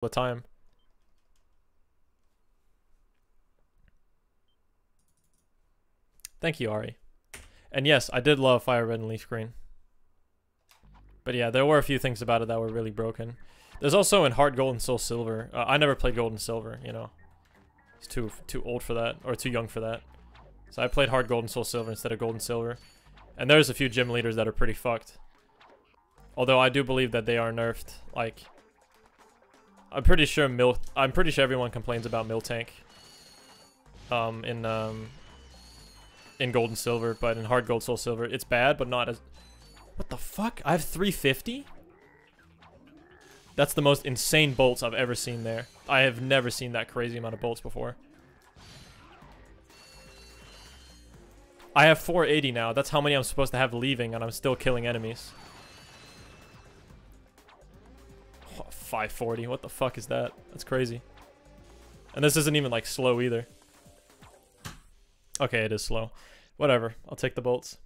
the time. Thank you, Ari. And yes, I did love Fire Red and Leaf Green. But yeah, there were a few things about it that were really broken. There's also in Heart Gold and Soul Silver. I never played Gold and Silver, you know. It's too old for that, or too young for that. So I played Heart Gold and Soul Silver instead of Gold and Silver. And there's a few gym leaders that are pretty fucked. Although I do believe that they are nerfed. Like, I'm pretty sure everyone complains about Miltank. In Gold and Silver, but in Hard Gold Soul Silver, it's bad, but not as... What the fuck? I have 350? That's the most insane bolts I've ever seen there. I have never seen that crazy amount of bolts before. I have 480 now. That's how many I'm supposed to have leaving, and I'm still killing enemies. Oh, 540. What the fuck is that? That's crazy. And this isn't even, like, slow either. Okay, it is slow. Whatever. I'll take the bolts.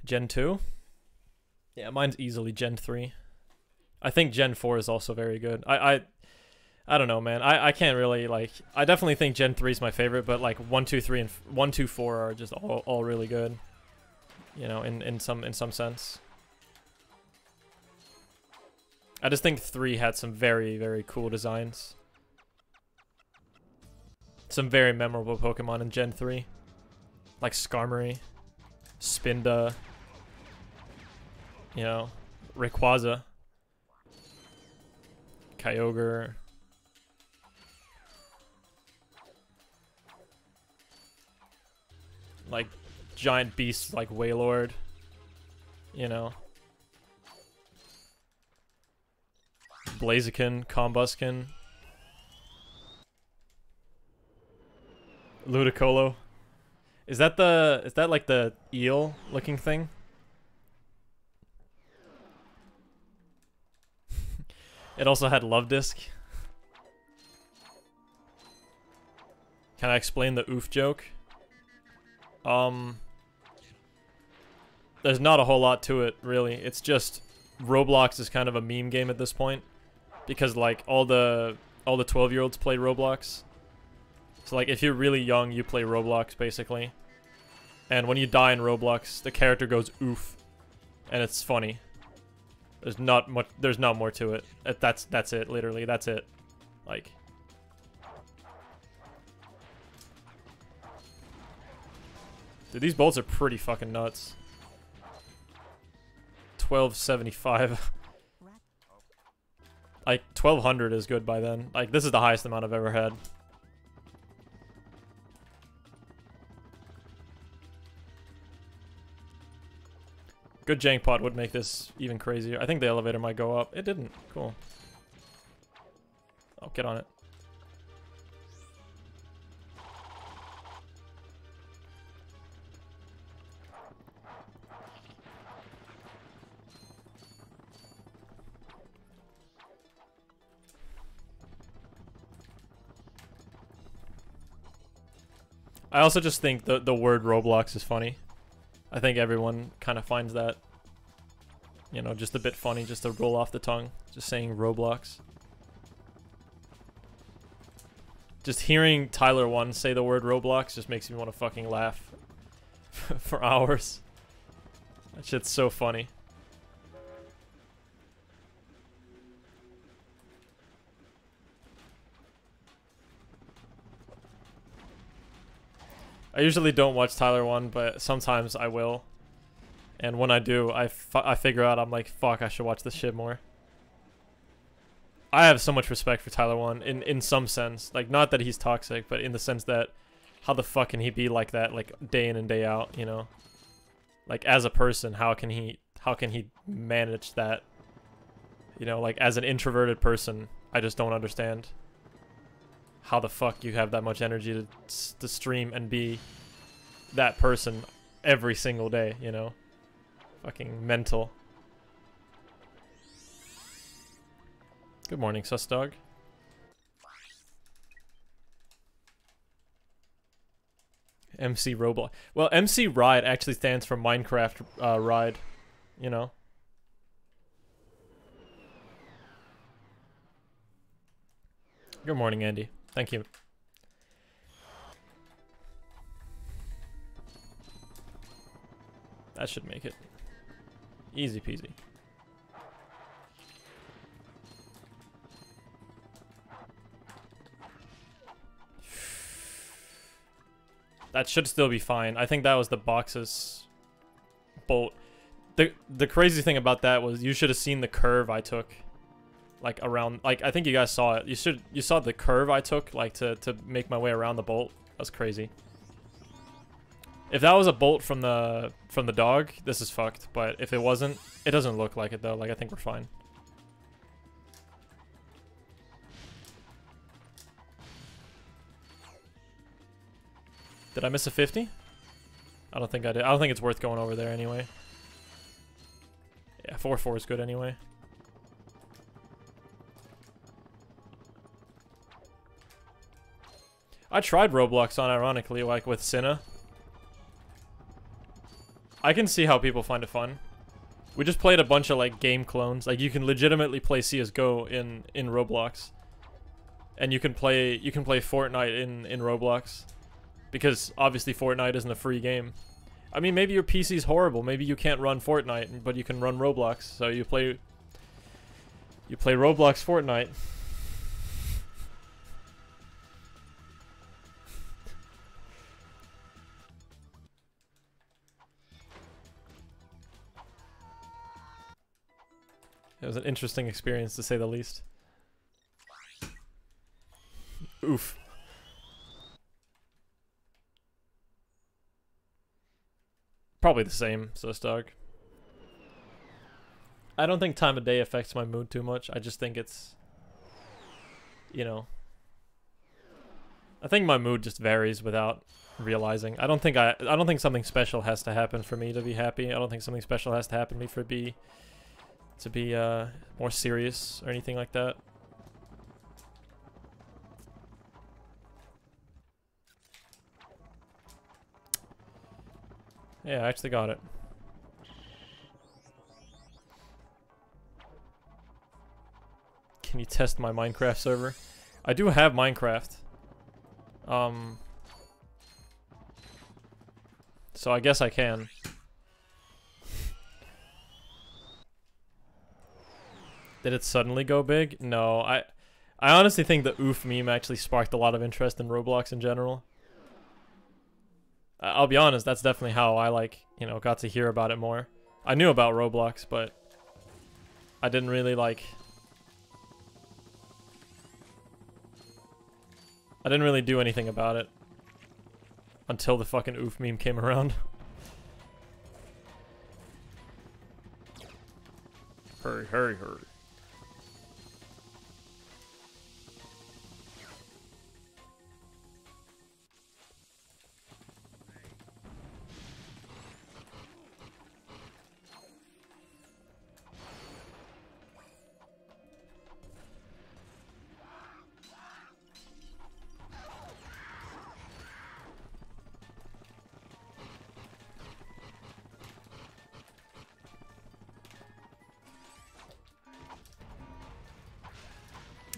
Gen 2? Yeah, mine's easily Gen 3. I think Gen 4 is also very good. I don't know, man. I can't really, like... I definitely think Gen 3 is my favorite, but, like, 1, 2, 3, and 1, 2, 4 are just all really good. You know, in some sense. I just think 3 had some very, very cool designs. Some very memorable Pokemon in Gen 3. Like Skarmory, Spinda, you know, Rayquaza, Kyogre. Like giant beasts like Wailord, you know. Blaziken, Combusken. Ludicolo. Is that like the eel looking thing? It also had Love Disc. Can I explain the oof joke? There's not a whole lot to it, really. It's just Roblox is kind of a meme game at this point, because like all the 12-year-olds play Roblox. So like if you're really young, you play Roblox basically. And when you die in Roblox, the character goes oof. And it's funny. There's not more to it. That's it, literally. That's it. Like, dude, these bolts are pretty fucking nuts. 1275. Like 1200 is good by then. Like this is the highest amount I've ever had. Good jank pod would make this even crazier. I think the elevator might go up. It didn't. Cool. I'll get on it. I also just think the word Roblox is funny. I think everyone kind of finds that, you know, just a bit funny, just to roll off the tongue. Just saying Roblox. Just hearing Tyler1 say the word Roblox just makes me want to fucking laugh for hours. That shit's so funny. I usually don't watch Tyler1, but sometimes I will. And when I do, I figure out, I'm like, fuck, I should watch this shit more. I have so much respect for Tyler1 in some sense. Like, not that he's toxic, but in the sense that how the fuck can he be like that, like, day in and day out, you know? Like, as a person, how can he manage that? You know, like, as an introverted person, I just don't understand how the fuck you have that much energy to stream and be that person every single day, you know? Fucking mental. Good morning, sus dog. MC Roblox. Well, MC Ride actually stands for Minecraft Ride, you know? Good morning, Andy. Thank you. That should make it. Easy peasy. That should still be fine. I think that was the box's bolt. The crazy thing about that was you should have seen the curve I took. Like around, like I think you guys saw it. You saw the curve I took, like to make my way around the bolt. That's crazy. If that was a bolt from the dog, this is fucked. But if it wasn't, it doesn't look like it though. Like I think we're fine. Did I miss a 50? I don't think I did. I don't think it's worth going over there anyway. Yeah, 4-4 is good anyway. I tried Roblox on, ironically, like with Cinna. I can see how people find it fun. We just played a bunch of like game clones. Like you can legitimately play CS:GO in Roblox, and you can play Fortnite in Roblox, because obviously Fortnite isn't a free game. I mean, maybe your PC's horrible. Maybe you can't run Fortnite, but you can run Roblox. So you play Roblox Fortnite. It was an interesting experience, to say the least. Oof. Probably the same, Dog. I don't think time of day affects my mood too much. I just think it's, you know, I think my mood just varies without realizing. I don't think something special has to happen for me to be happy. I don't think something special has to happen to me for to be more serious or anything like that. Yeah, I actually got it. Can you test my Minecraft server? I do have Minecraft. So I guess I can. Did it suddenly go big? No, I honestly think the oof meme actually sparked a lot of interest in Roblox in general. I'll be honest, that's definitely how I, like, you know, got to hear about it more. I knew about Roblox, but I didn't really, like... I didn't really do anything about it until the fucking oof meme came around. Hurry, hurry, hurry.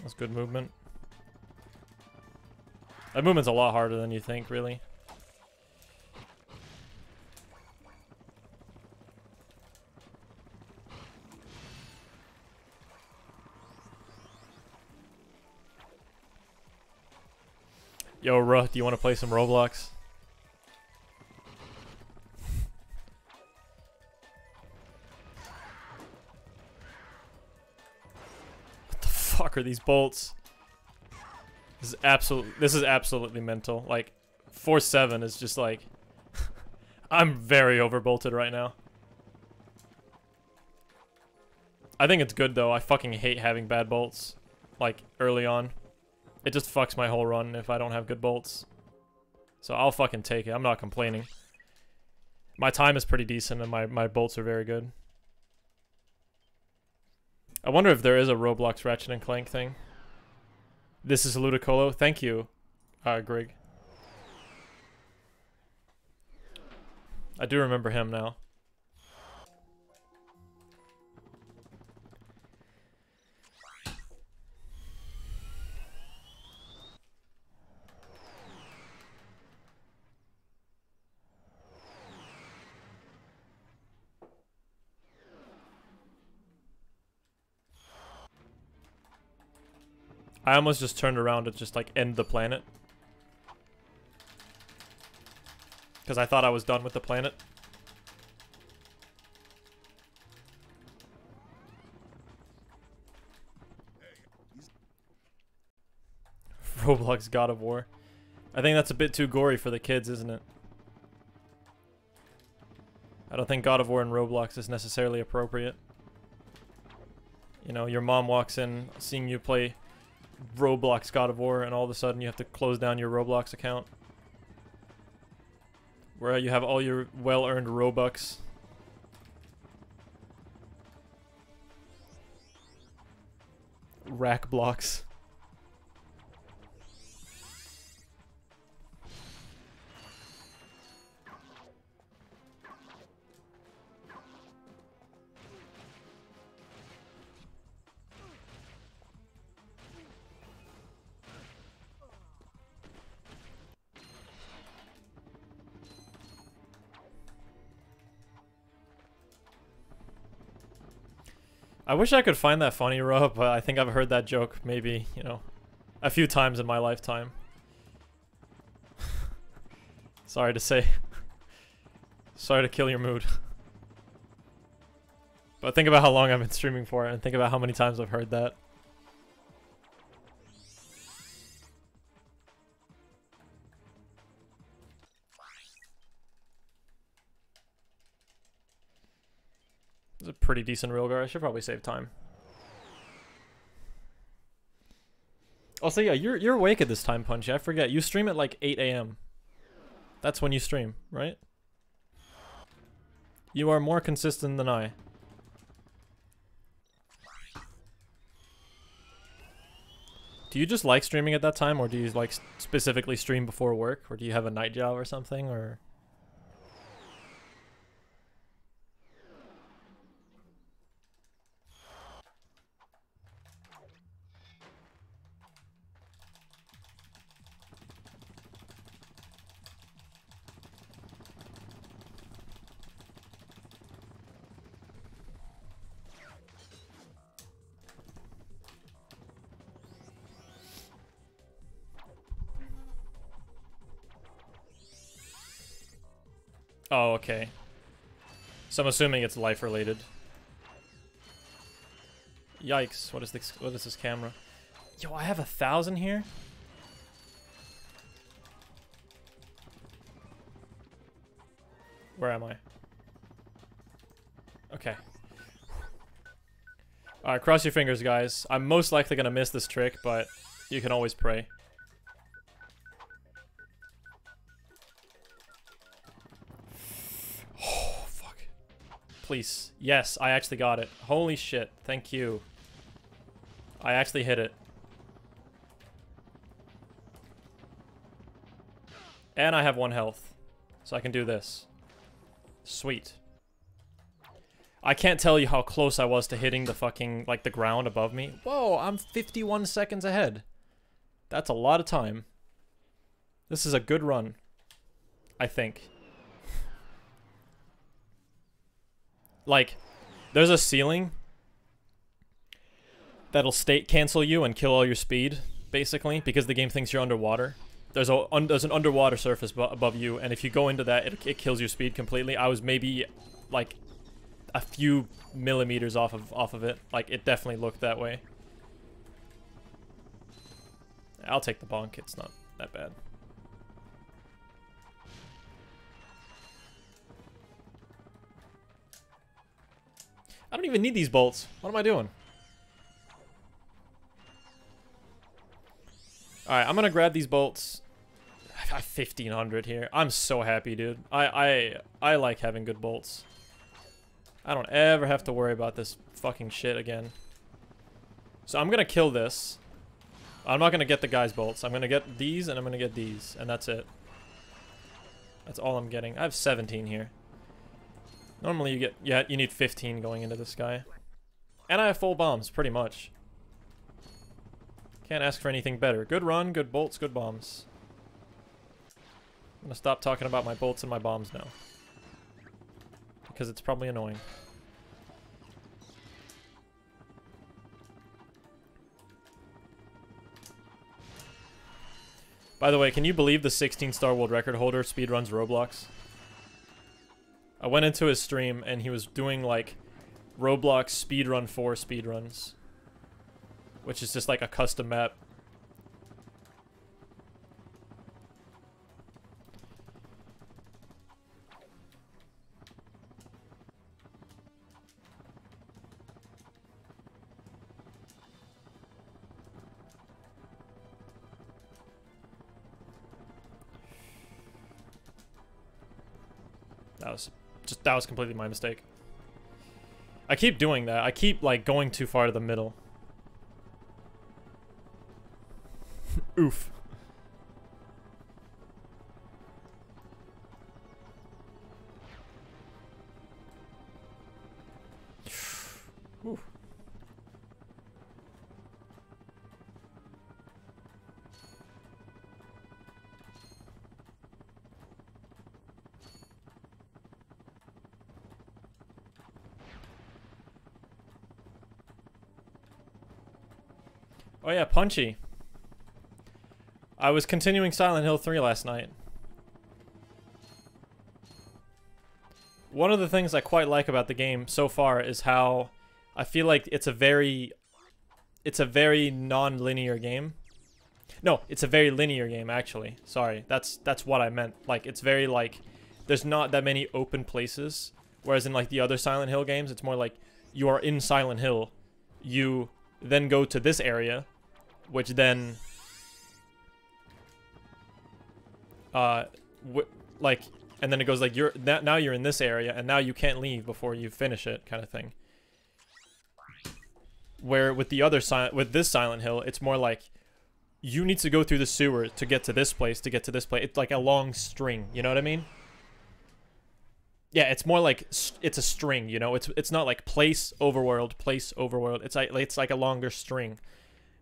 That's good movement. That movement's a lot harder than you think, really. Yo, Ruh, do you want to play some Roblox? What the fuck are these bolts? This is absolutely mental. Like, 4-7 is just like... I'm very overbolted right now. I think it's good, though. I fucking hate having bad bolts. Like, early on. It just fucks my whole run if I don't have good bolts. So I'll fucking take it. I'm not complaining. My time is pretty decent and my bolts are very good. I wonder if there is a Roblox Ratchet and Clank thing. This is Ludicolo. Thank you, Grig. I do remember him now. I almost just turned around to just like end the planet. Because I thought I was done with the planet. Roblox God of War. I think that's a bit too gory for the kids, isn't it? I don't think God of War in Roblox is necessarily appropriate. You know, your mom walks in seeing you play Roblox God of War and all of a sudden you have to close down your Roblox account. Where you have all your well-earned Robux. Rack blocks. I wish I could find that funny, Rob, but I think I've heard that joke maybe, you know, a few times in my lifetime. Sorry to say. Sorry to kill your mood. But think about how long I've been streaming for and think about how many times I've heard that. It's a pretty decent railguard. I should probably save time. Also, yeah, you're awake at this time, Punchy. I forget. You stream at like 8 a.m. That's when you stream, right? You are more consistent than I. Do you just like streaming at that time, or do you like specifically stream before work, or do you have a night job or something, or... Oh, okay. So I'm assuming it's life related. Yikes! What is this camera? Yo, I have 1,000 here. Where am I? Okay. All right, cross your fingers, guys. I'm most likely gonna miss this trick, but you can always pray. Please. Yes, I actually got it. Holy shit. Thank you. I actually hit it. And I have 1 health. So I can do this. Sweet. I can't tell you how close I was to hitting the fucking, like, the ground above me. Whoa, I'm 51 seconds ahead. That's a lot of time. This is a good run. I think. Like, there's a ceiling that'll state cancel you and kill all your speed, basically, because the game thinks you're underwater. There's an underwater surface above you, and if you go into that, it kills your speed completely. I was maybe, like, a few millimeters off of it. Like, it definitely looked that way. I'll take the bonk. It's not that bad. I don't even need these bolts. What am I doing? Alright, I'm gonna grab these bolts. I got 1,500 here. I'm so happy, dude. I like having good bolts. I don't ever have to worry about this fucking shit again. So I'm gonna kill this. I'm not gonna get the guy's bolts. I'm gonna get these and I'm gonna get these. And that's it. That's all I'm getting. I have 17 here. Normally you get, yeah, you need 15 going into this guy. And I have full bombs, pretty much. Can't ask for anything better. Good run, good bolts, good bombs. I'm gonna stop talking about my bolts and my bombs now. Because it's probably annoying. By the way, can you believe the 16-star world record holder speedruns Roblox? I went into his stream and he was doing like Roblox speedrun 4 speedruns, which is just like a custom map. That was completely my mistake. I keep doing that. I keep like going too far to the middle. Oof. Oof. Oh yeah, Punchy. I was continuing Silent Hill 3 last night. One of the things I quite like about the game so far is how I feel like it's a very non-linear game. No, it's a very linear game actually. Sorry, that's what I meant. Like it's very like there's not that many open places, whereas in like the other Silent Hill games, it's more like you are in Silent Hill, you then go to this area, which then like, and then it goes like now you're in this area and now you can't leave before you finish it, kind of thing. Where with the other this Silent Hill, it's more like you need to go through the sewer to get to this place, to get to this place. It's like a long string, you know what I mean? Yeah, it's more like it's a string, you know. It's not like place overworld, place overworld. It's like a longer string.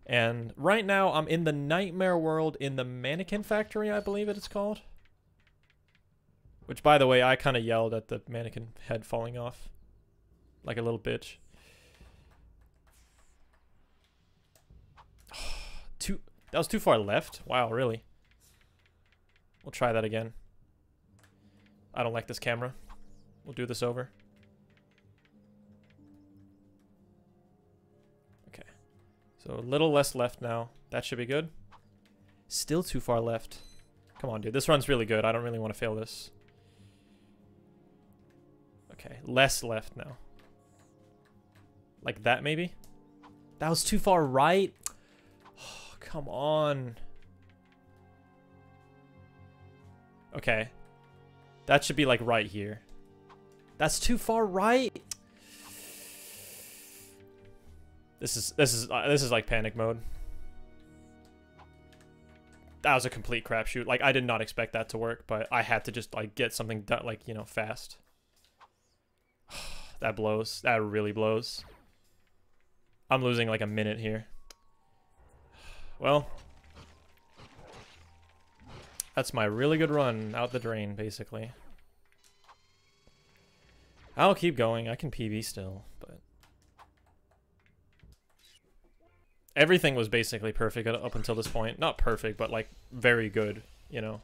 And right now I'm in the nightmare world in the mannequin factory, I believe it's called. Which, by the way, I kind of yelled at the mannequin head falling off like a little bitch. That was too far left. Wow, really? We'll try that again. I don't like this camera. We'll do this over. Okay. So a little less left now. That should be good. Still too far left. Come on, dude. This run's really good. I don't really want to fail this. Okay. Less left now. Like that, maybe? That was too far right. Oh, come on. Okay. That should be like right here. That's too far right. This is like panic mode. That was a complete crapshoot. Like I did not expect that to work, but I had to just like get something done, like, you know, fast. That blows. That really blows. I'm losing like a minute here. Well, that's my really good run out the drain, basically. I'll keep going. I can PB still, but everything was basically perfect up until this point. Not perfect, but like very good, you know.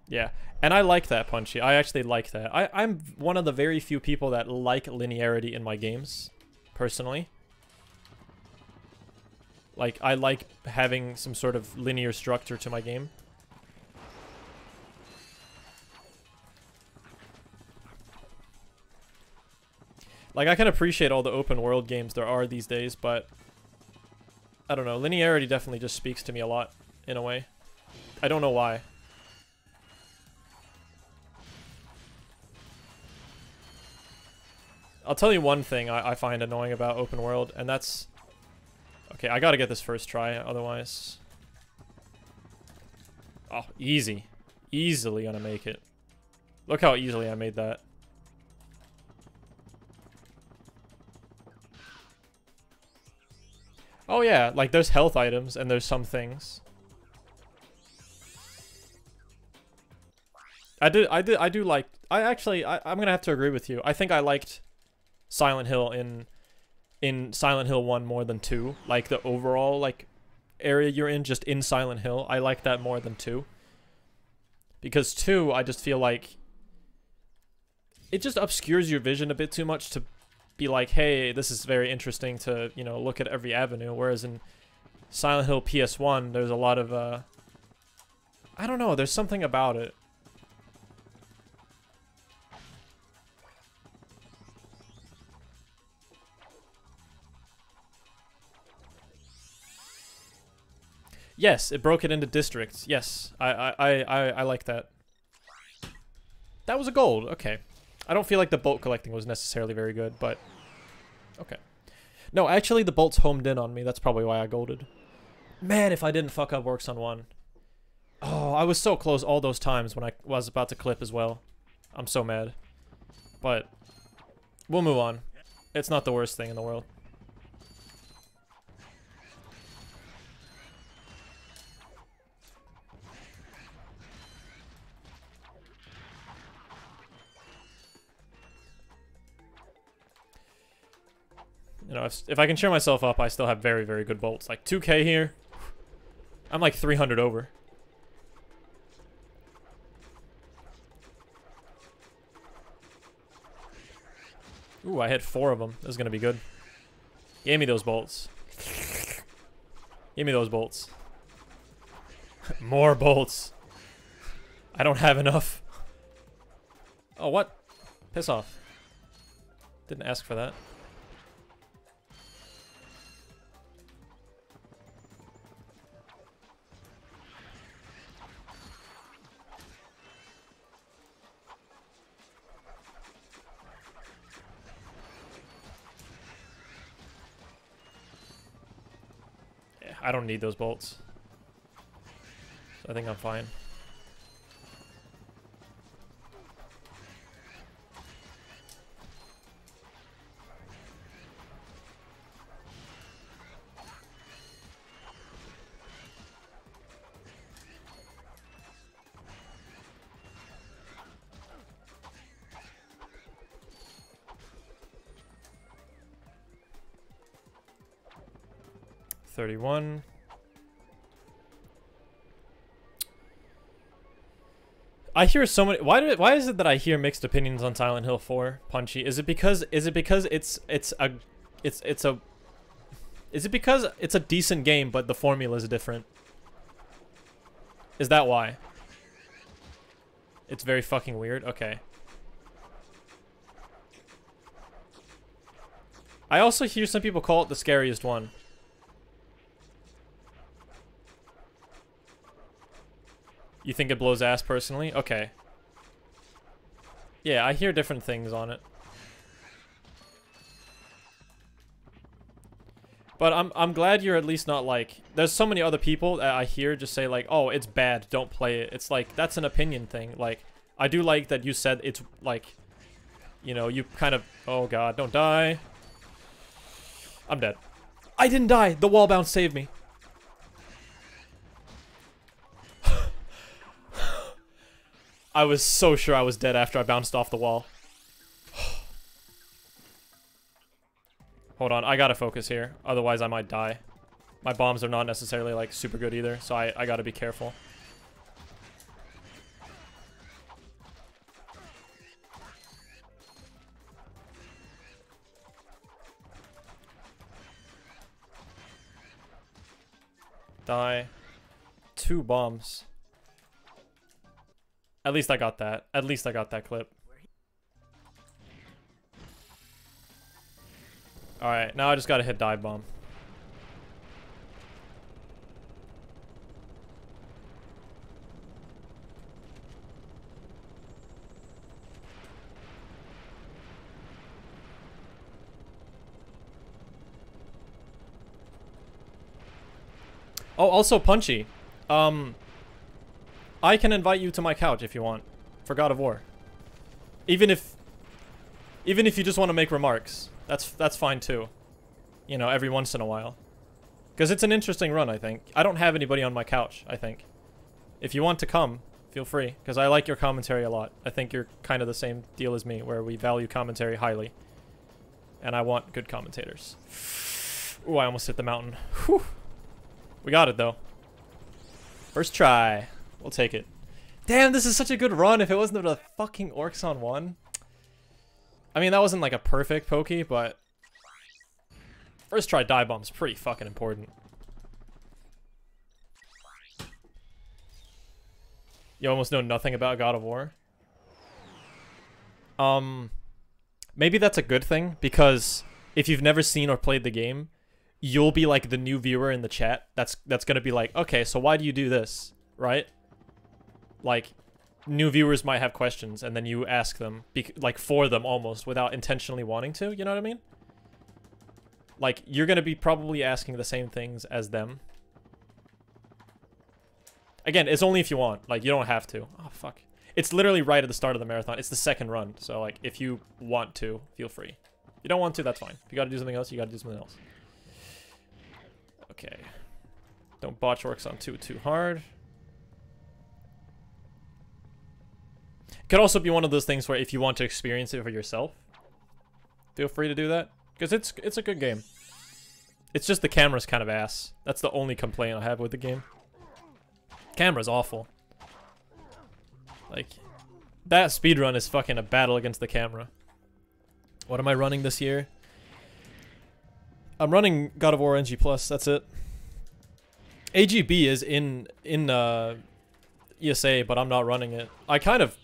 Yeah, and I like that, Punchy. I actually like that. I'm one of the very few people that like linearity in my games, personally. Like, I like having some sort of linear structure to my game. Like, I can appreciate all the open world games there are these days, but I don't know. Linearity definitely just speaks to me a lot, in a way. I don't know why. I'll tell you one thing I find annoying about open world, and that's... Okay, I gotta get this first try, otherwise... Oh, easy. Easily gonna make it. Look how easily I made that. Oh yeah, like there's health items and there's some things. I do like... I'm gonna have to agree with you. I think I liked Silent Hill in in Silent Hill 1 more than 2. Like, the overall, like, area you're in, just in Silent Hill. I like that more than 2. Because 2, I just feel like it just obscures your vision a bit too much to be like, hey, this is very interesting to, you know, look at every avenue. Whereas in Silent Hill PS1, there's a lot of, I don't know, there's something about it. Yes, it broke it into districts. Yes, I like that. That was a gold. Okay. I don't feel like the bolt collecting was necessarily very good, but okay. No, actually the bolts homed in on me. That's probably why I golded. Man, if I didn't fuck up Works on 1. Oh, I was so close all those times when I was about to clip as well. I'm so mad. But we'll move on. It's not the worst thing in the world. You know, if I can cheer myself up, I still have very, very good bolts. Like 2K here. I'm like 300 over. Ooh, I hit 4 of them. This is going to be good. Give me those bolts. Give me those bolts. More bolts. I don't have enough. Oh, what? Piss off. Didn't ask for that. I don't need those bolts. So I think I'm fine. $31. I hear so many. Why is it that I hear mixed opinions on Silent Hill 4, Punchy? Is it because it's a decent game but the formula is different? Is that why? It's very fucking weird. Okay. I also hear some people call it the scariest one. You think it blows ass personally? Okay. Yeah, I hear different things on it. But I'm glad you're at least not like... There's so many other people that I hear just say like, oh, it's bad, don't play it. It's like, that's an opinion thing. Like, I do like that you said it's like, you know, you kind of... Oh god, don't die. I'm dead. I didn't die! The wall bounce saved me. I was so sure I was dead after I bounced off the wall. Hold on, I gotta focus here. Otherwise, I might die. My bombs are not necessarily, like, super good either, so I gotta be careful. Die. 2 bombs. At least I got that. At least I got that clip. Alright, now I just gotta hit dive bomb. Oh, also Punchy. I can invite you to my couch if you want, for God of War. Even if you just want to make remarks, that's fine too. You know, every once in a while. Because it's an interesting run, I think. I don't have anybody on my couch, I think. If you want to come, feel free, because I like your commentary a lot. I think you're kind of the same deal as me, where we value commentary highly. And I want good commentators. Ooh, I almost hit the mountain. Whew. We got it, though. First try. We'll take it. Damn, this is such a good run if it wasn't the fucking Orcs on 1. I mean, that wasn't like a perfect pokey, but... First try dive bomb's pretty fucking important. You almost know nothing about God of War. Maybe that's a good thing, because if you've never seen or played the game, you'll be like the new viewer in the chat that's gonna be like, okay, so why do you do this, right? Like, new viewers might have questions, and then you ask them, like, for them almost, without intentionally wanting to, you know what I mean? Like, you're gonna be probably asking the same things as them. Again, it's only if you want. Like, you don't have to. Oh, fuck. It's literally right at the start of the marathon. It's the second run, so, like, if you want to, feel free. If you don't want to, that's fine. If you gotta do something else, you gotta do something else. Okay. Don't botch Orcs on too hard. It could also be one of those things where if you want to experience it for yourself, feel free to do that. Because it's a good game. It's just the camera's kind of ass. That's the only complaint I have with the game. Camera's awful. Like, that speedrun is fucking a battle against the camera. What am I running this year? I'm running God of War NG+, that's it. AGB is in ESA, but I'm not running it. I kind of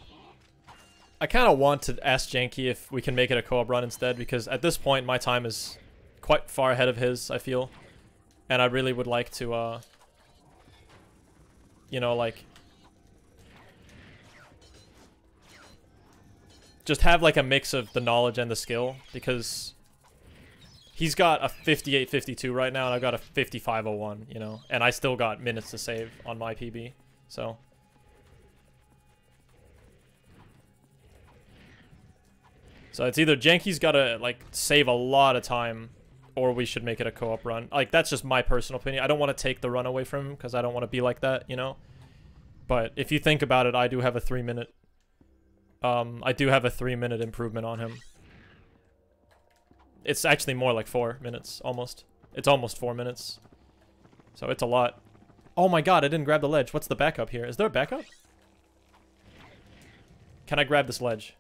want to ask Janky if we can make it a co-op run instead, because at this point my time is quite far ahead of his, I feel. And I really would like to, you know, like, just have like a mix of the knowledge and the skill, because he's got a 58.52 right now and I've got a 55.01, you know, and I still got minutes to save on my PB, so. So it's either Janky's gotta, like, save a lot of time, or we should make it a co-op run. Like, that's just my personal opinion. I don't want to take the run away from him, because I don't want to be like that, you know? But if you think about it, I do have a 3-minute... I do have a 3-minute improvement on him. It's actually more like 4 minutes, almost. It's almost 4 minutes. So it's a lot. Oh my god, I didn't grab the ledge. What's the backup here? Is there a backup? Can I grab this ledge?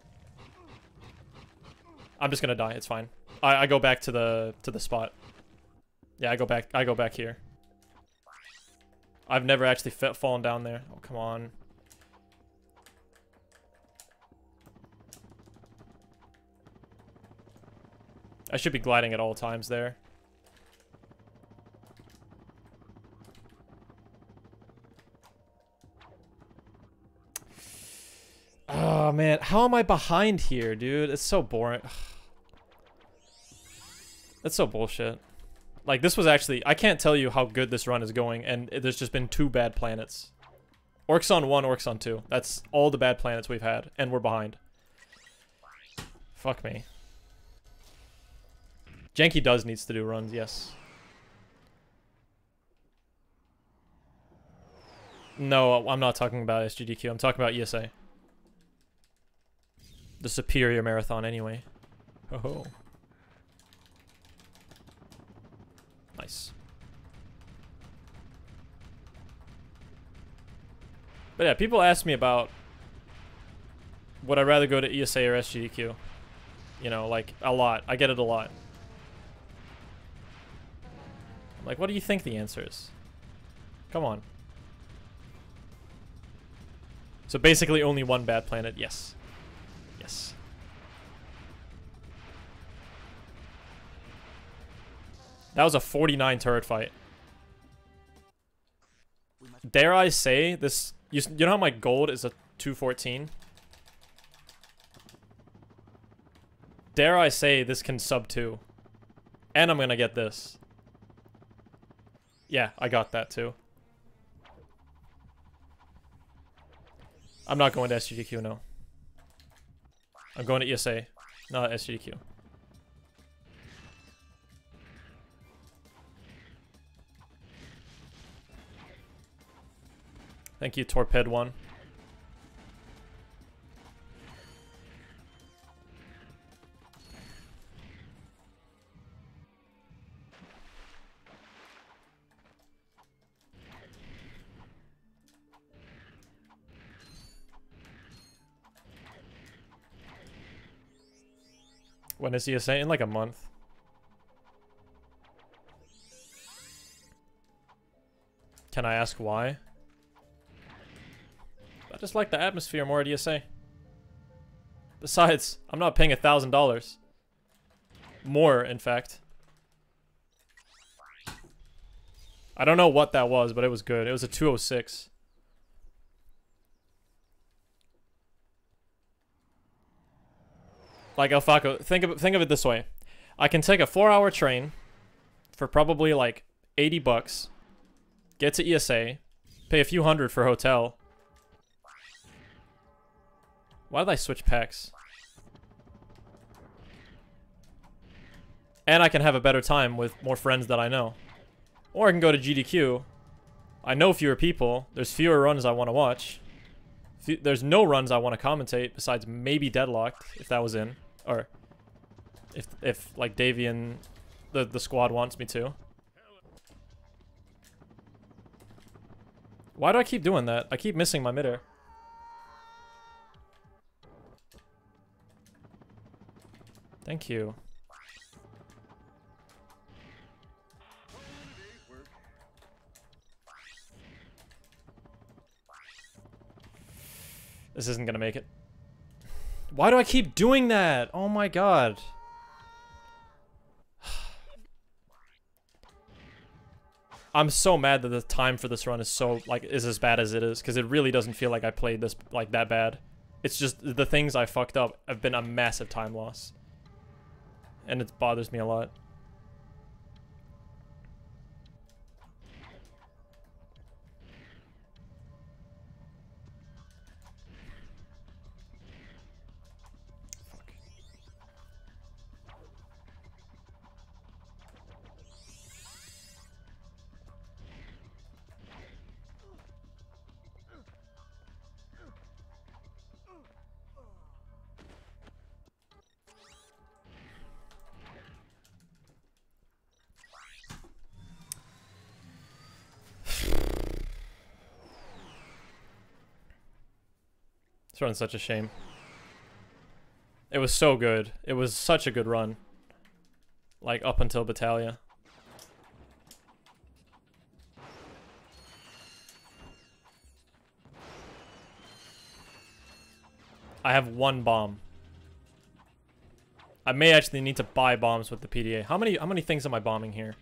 I'm just gonna die. It's fine. I go back to the spot. Yeah, I go back here. I've never actually fallen down there. Oh, come on. I should be gliding at all times there. Oh, man. How am I behind here, dude? It's so boring. That's so bullshit. Like, this was actually... I can't tell you how good this run is going, and there's just been 2 bad planets. Orcs on 1, Orcs on 2. That's all the bad planets we've had, and we're behind. Fuck me. Janky needs to do runs, yes. No, I'm not talking about SGDQ. I'm talking about ESA. The superior marathon, anyway. Oh. Nice. But yeah, people ask me about would I rather go to ESA or SGDQ? You know, like, a lot. I get it a lot. I'm like, what do you think the answer is? Come on. So basically only 1 bad planet, yes. Yes. That was a 49 turret fight. Dare I say this? You know how my gold is a 214? Dare I say this can sub 2? And I'm gonna get this. Yeah, I got that too. I'm not going to SGDQ, no. I'm going to ESA, not SGDQ. Thank you, Torped1. When is ESA? In like a month. Can I ask why? I just like the atmosphere more at ESA. Besides, I'm not paying $1,000. More, in fact. I don't know what that was, but it was good. It was a 206. Like, Alfaco, think of it this way. I can take a 4-hour train for probably like 80 bucks, get to ESA, pay a few hundred for hotel. Why did I switch packs? And I can have a better time with more friends that I know. Or I can go to GDQ. I know fewer people. There's fewer runs I want to watch. There's no runs I want to commentate besides maybe Deadlocked, if that was in. Or if like Davian, the squad wants me to. Why do I keep doing that? I keep missing my midair. Thank you. This isn't gonna make it. Why do I keep doing that? Oh my god. I'm so mad that the time for this run is so, like, is as bad as it is, because it really doesn't feel like I played this, like, that bad. It's just the things I fucked up have been a massive time loss. And it bothers me a lot. This run's such a shame. It was so good. It was such a good run. Like, up until Battaglia. I have one bomb. I may actually need to buy bombs with the PDA. How many things am I bombing here?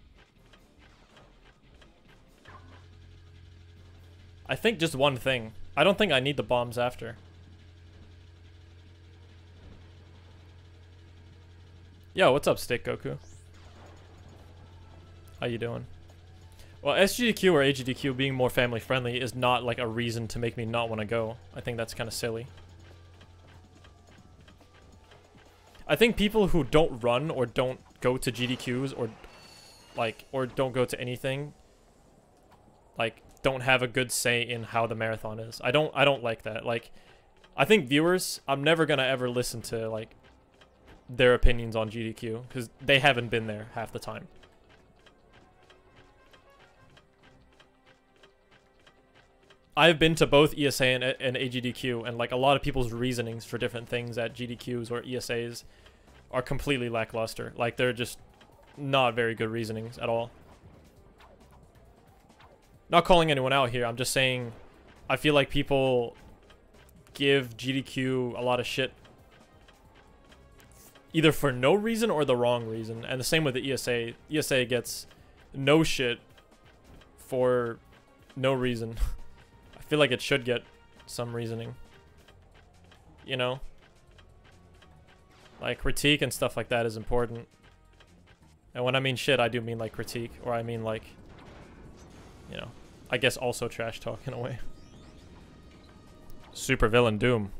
I think just one thing. I don't think I need the bombs after. Yo, what's up, Stick Goku? How you doing? Well, SGDQ or AGDQ being more family friendly is not like a reason to make me not want to go. I think that's kind of silly. I think people who don't run or don't go to GDQs or don't go to anything, like, don't have a good say in how the marathon is. I don't like that. Like, I think viewers, I'm never gonna ever listen to like their opinions on GDQ because they haven't been there half the time. I've been to both ESA and AGDQ, and like a lot of people's reasonings for different things at GDQs or ESAs are completely lackluster. Like, they're just not very good reasonings at all. Not calling anyone out here, I'm just saying I feel like people give GDQ a lot of shit either for no reason or the wrong reason. And the same with the ESA. ESA gets no shit for no reason. I feel like it should get some reasoning. You know? Like, critique and stuff like that is important. And when I mean shit, I do mean like critique. Or I mean like, you know, I guess also trash talk in a way. Super villain Doom.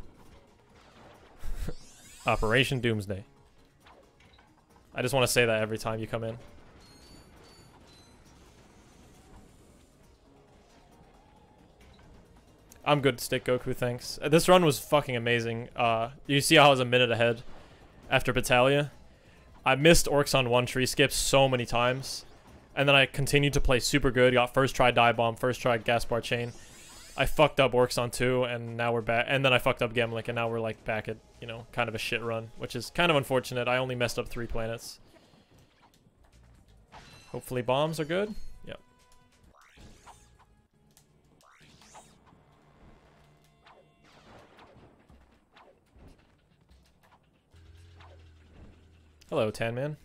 Operation Doomsday. I just want to say that every time you come in. I'm good, Stick Goku, thanks. This run was fucking amazing. You see how I was a minute ahead after Battaglia? I missed Orcs on 1 tree skip so many times. And then I continued to play super good. Got first try dive bomb, first try gas bar chain. I fucked up Orcs on 2, and now we're back. And then I fucked up Gemlik, and now we're like back at, you know, kind of a shit run, which is kind of unfortunate. I only messed up 3 planets. Hopefully bombs are good. Yep. Hello, Tan Man.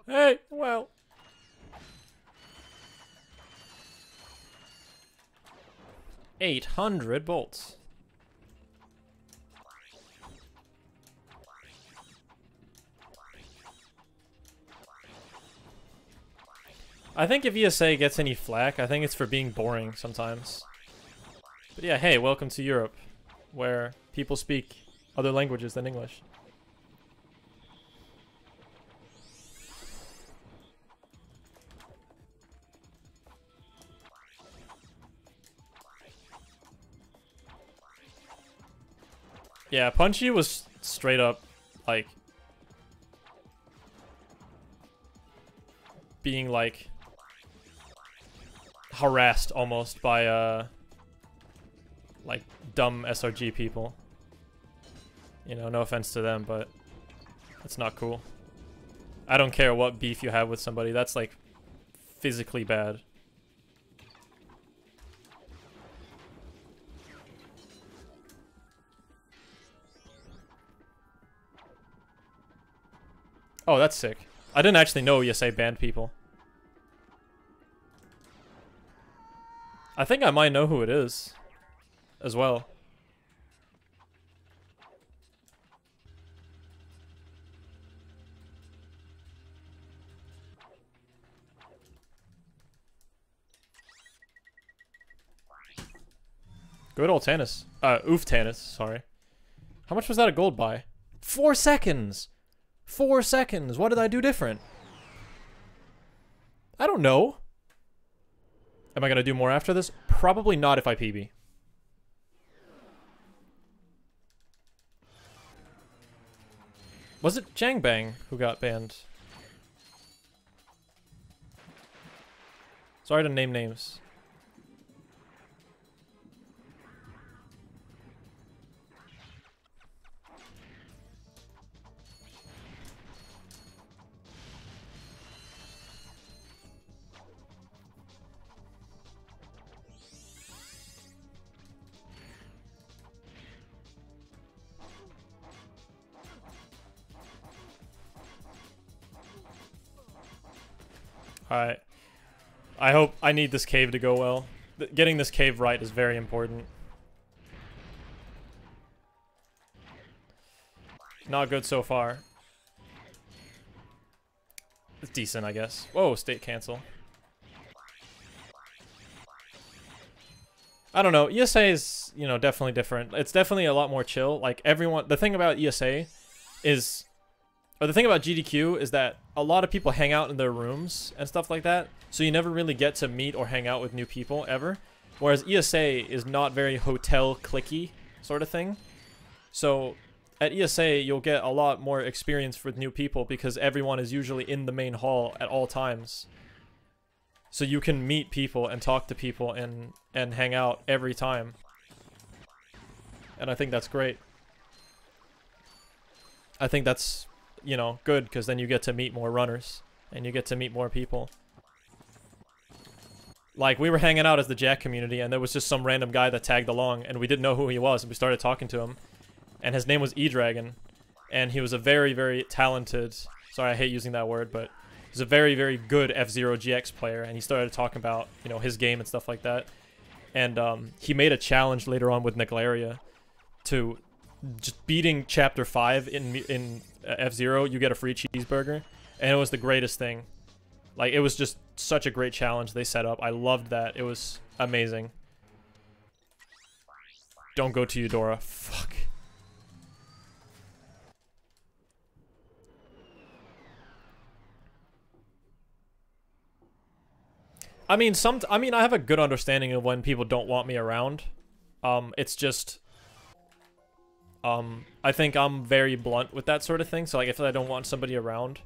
Hey, well. $800 bolts. I think if ESA gets any flack, I think it's for being boring sometimes. But yeah, hey, welcome to Europe, where people speak other languages than English. Yeah, Punchy was straight up, like, being, like, harassed almost by, like, dumb SRG people. You know, no offense to them, but that's not cool. I don't care what beef you have with somebody, that's, like, physically bad. Oh, that's sick. I didn't actually know ESA banned people. I think I might know who it is as well. Good old Tannis. Oof Tannis, sorry. How much was that a gold buy? 4 seconds! 4 seconds! What did I do different? I don't know. Am I gonna do more after this? Probably not if I PB. Was it Jangbang who got banned? Sorry to name names. Alright. I need this cave to go well. Getting this cave right is very important. Not good so far. It's decent, I guess. Whoa, state cancel. I don't know. ESA is, you know, definitely different. It's definitely a lot more chill. Like, everyone... The thing about ESA is... Or the thing about GDQ is that a lot of people hang out in their rooms and stuff like that, so you never really get to meet or hang out with new people, ever. Whereas ESA is not very hotel clicky sort of thing. So at ESA, you'll get a lot more experience with new people because everyone is usually in the main hall at all times. So you can meet people and talk to people and hang out every time. And I think that's great. I think that's... you know, good, because then you get to meet more runners, and you get to meet more people. Like, we were hanging out as the Jack community, and there was just some random guy that tagged along, and we didn't know who he was, and we started talking to him, and his name was E-Dragon, and he was a very, very talented, sorry, I hate using that word, but he's a very, very good F-Zero GX player, and he started talking about, you know, his game and stuff like that, and he made a challenge later on with Naglaria to just beating Chapter 5 in F-Zero, you get a free cheeseburger, and it was the greatest thing. Like, it was just such a great challenge they set up. I loved that. It was amazing. Don't go to Eudora. Fuck. I mean, I have a good understanding of when people don't want me around. It's just... I think I'm very blunt with that sort of thing. So like if I don't want somebody around,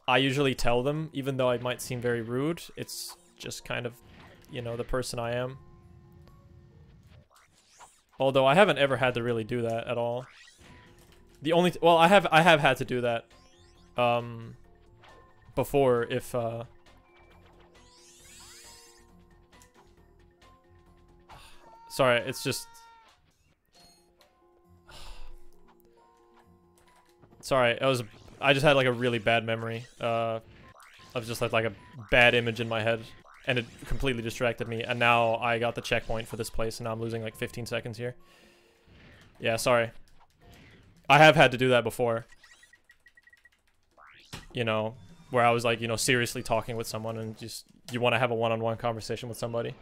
I usually tell them, even though I might seem very rude. It's just kind of, you know, the person I am. Although I haven't ever had to really do that at all. The only well, I have had to do that before if sorry, it's just sorry, I just had like a really bad memory of just like a bad image in my head, and it completely distracted me, and now I got the checkpoint for this place and now I'm losing like 15 seconds here. Yeah, sorry. I have had to do that before. You know, where I was like, you know, seriously talking with someone and just, you want to have a one-on-one conversation with somebody.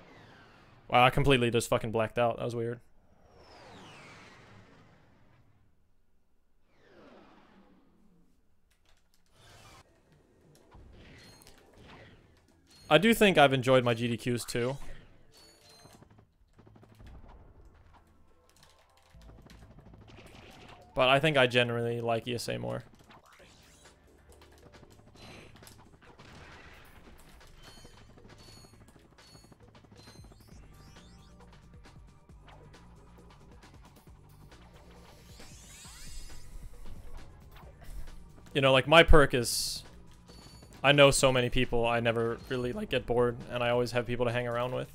Wow, I completely just fucking blacked out. That was weird. I do think I've enjoyed my GDQs too. But I think I generally like ESA more. You know, like my perk is, I know so many people, I never really like get bored, and I always have people to hang around with.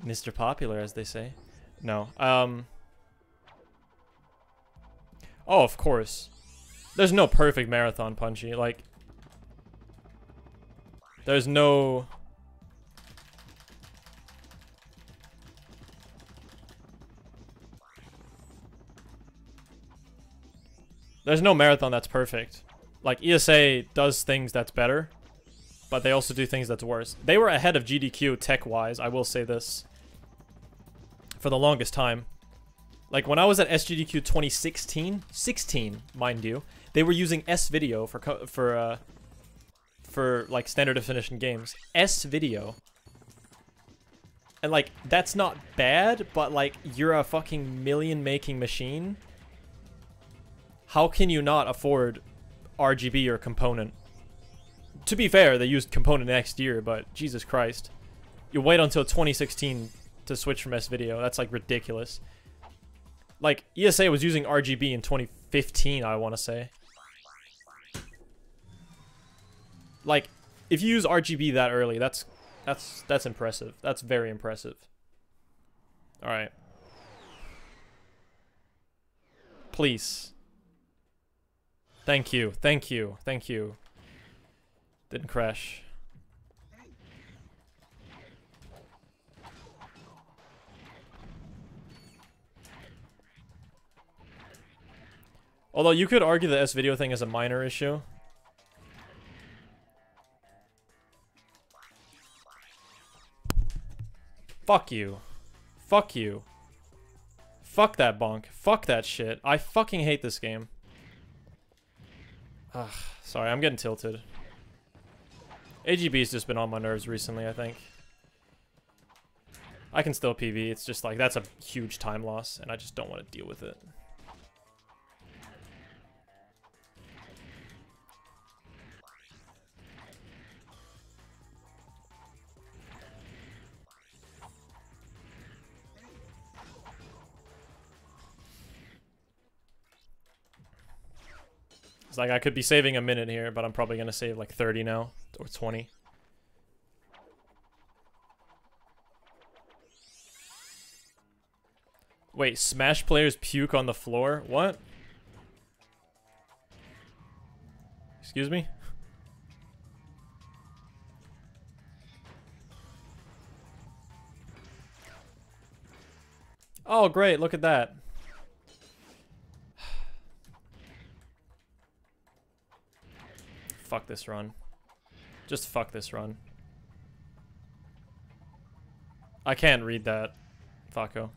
Mr. Popular, as they say. No. Oh, of course. There's no perfect marathon punchy. Like, there's no... There's no marathon that's perfect. Like, ESA does things that's better, but they also do things that's worse. They were ahead of GDQ tech-wise, I will say this, for the longest time. Like, when I was at SGDQ 2016, 16, mind you, they were using S-Video for like, standard definition games. S-Video. And, like, that's not bad, but, like, you're a fucking million-making machine. How can you not afford RGB or component? To be fair, they used component next year, but Jesus Christ. You wait until 2016 to switch from S-Video. That's, like, ridiculous. Like, ESA was using RGB in 2015, I want to say. Like, if you use RGB that early, that's impressive. That's very impressive. Alright. Please. Thank you, thank you, thank you. Didn't crash. Although you could argue the S-Video thing is a minor issue. Fuck you. Fuck you. Fuck that bonk. Fuck that shit. I fucking hate this game. Ugh, sorry, I'm getting tilted. AGB's just been on my nerves recently, I think. I can still PV, it's just like, that's a huge time loss, and I just don't want to deal with it. It's like I could be saving a minute here, but I'm probably going to save like 30 now, or 20. Wait, Smash players puke on the floor? What? Excuse me? Oh, great, look at that. Fuck this run. Just fuck this run. I can't read that, Faco.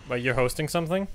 But you're hosting something?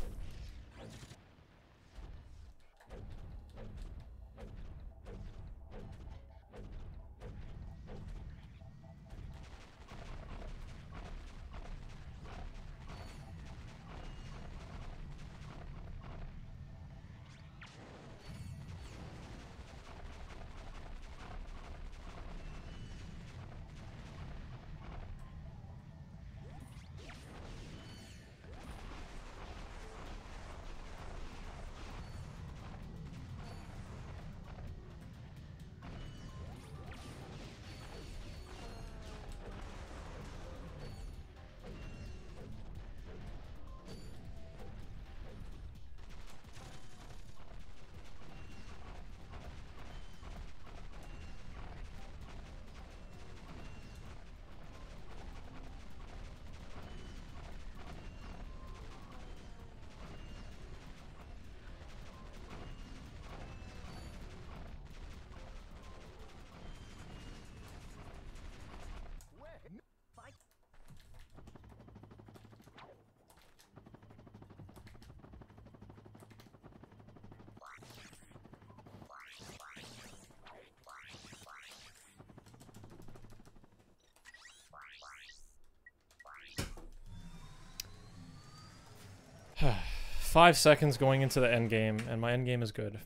Five seconds going into the end game, and my end game is good.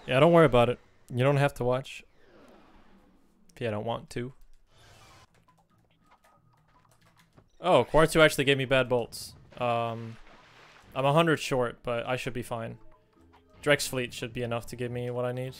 Yeah, don't worry about it. You don't have to watch if you don't want to. Oh, Quartz actually gave me bad bolts. I'm 100 short, but I should be fine. Drex Fleet should be enough to give me what I need.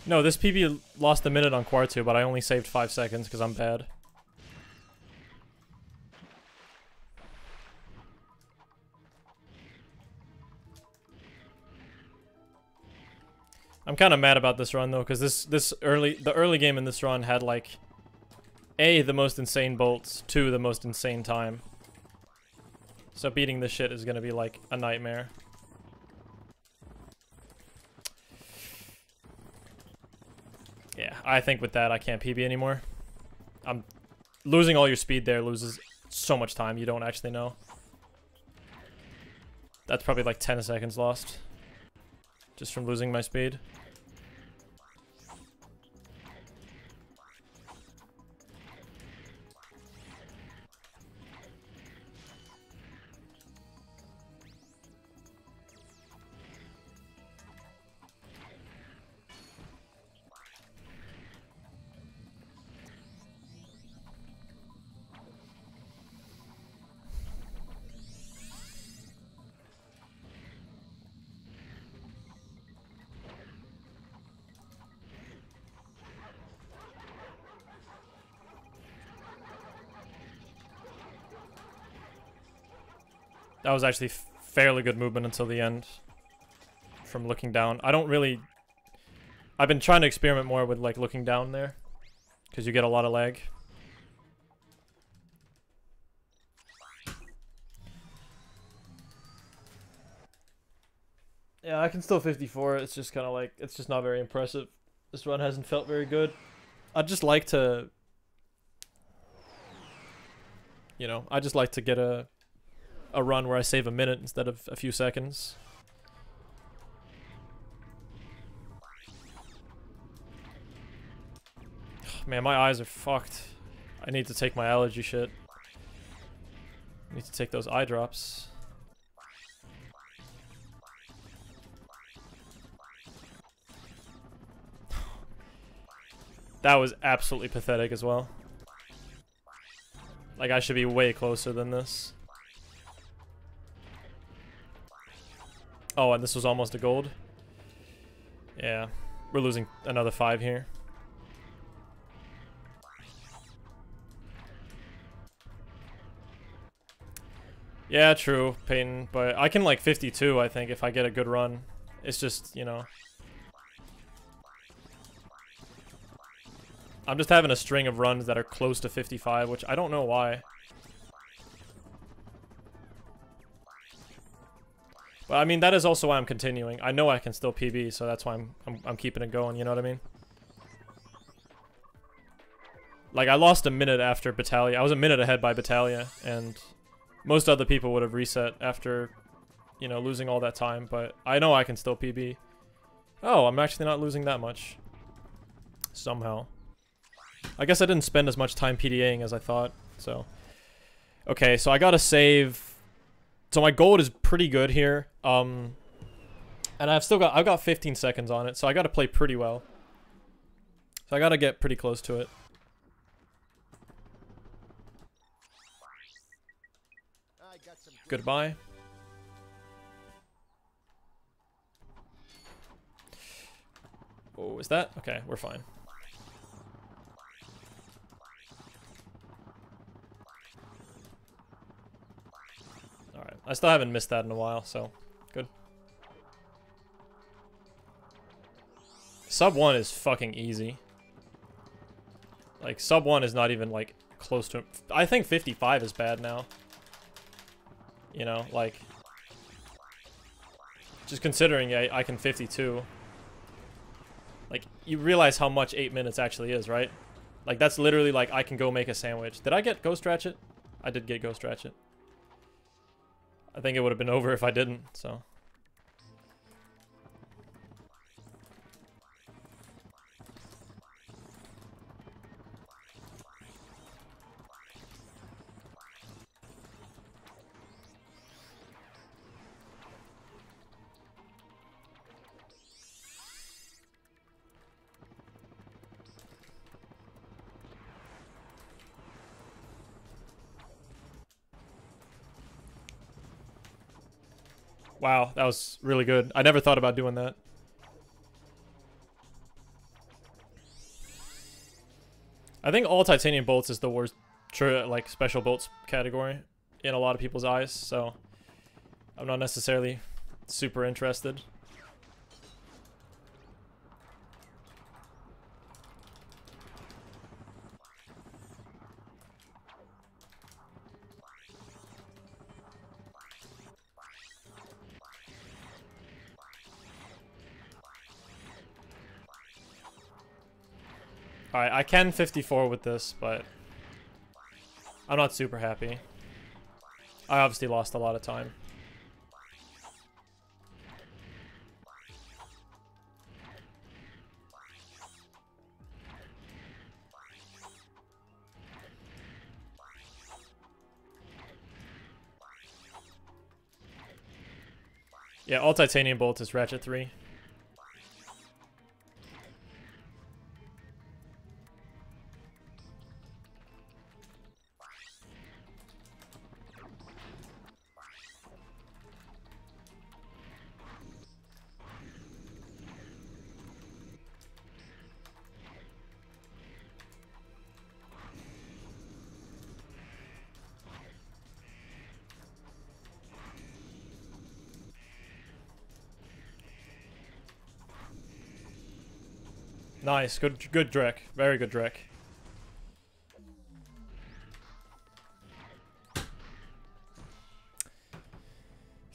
No, this PB lost a minute on Quartu, but I only saved 5 seconds because I'm bad. I'm kind of mad about this run though, because the early game in this run had like A, the most insane bolts, 2, the most insane time. So beating this shit is gonna be like a nightmare. Yeah, I think with that I can't PB anymore. I'm losing all your speed there loses so much time you don't actually know. That's probably like 10 seconds lost just from losing my speed. That was actually fairly good movement until the end. From looking down. I've been trying to experiment more with like looking down there. Because you get a lot of lag. Yeah, I can still 54. It's just kind of like, it's just not very impressive. This run hasn't felt very good. I'd just like to, you know, I just like to get a run where I save a minute instead of a few seconds. Man, my eyes are fucked. I need to take my allergy shit. I need to take those eye drops. That was absolutely pathetic as well. Like, I should be way closer than this. Oh, and this was almost a gold. Yeah, we're losing another 5 here. Yeah, true, Peyton, but I can like 52, I think, if I get a good run. It's just, you know. I'm just having a string of runs that are close to 55, which I don't know why. But I mean, that is also why I'm continuing. I know I can still PB, so that's why I'm keeping it going, you know what I mean? Like, I lost a minute after Battaglia. I was a minute ahead by Battaglia, and most other people would have reset after, you know, losing all that time, but I know I can still PB. Oh, I'm actually not losing that much. Somehow. I guess I didn't spend as much time PDAing as I thought, so. Okay, so I gotta save. So my gold is pretty good here. And I've got 15 seconds on it, so I gotta play pretty well. So I gotta get pretty close to it. Goodbye. Oh, is that? Okay, we're fine. Alright, I still haven't missed that in a while, so good. Sub 1 is fucking easy. Like, sub 1 is not even, like, close to... I think 55 is bad now. You know, like... Just considering I can 52. Like, you realize how much 8 minutes actually is, right? Like, that's literally like, I can go make a sandwich. Did I get Ghost Ratchet? I did get Ghost Ratchet. I think it would have been over if I didn't, so... Wow, that was really good. I never thought about doing that. I think all titanium bolts is the worst, like, special bolts category in a lot of people's eyes, so I'm not necessarily super interested. Alright, I can 54 with this, but I'm not super happy. I obviously lost a lot of time. Yeah, all titanium bolt is Ratchet 3. Nice, good Drek. Very good Drek.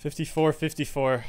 $54.54.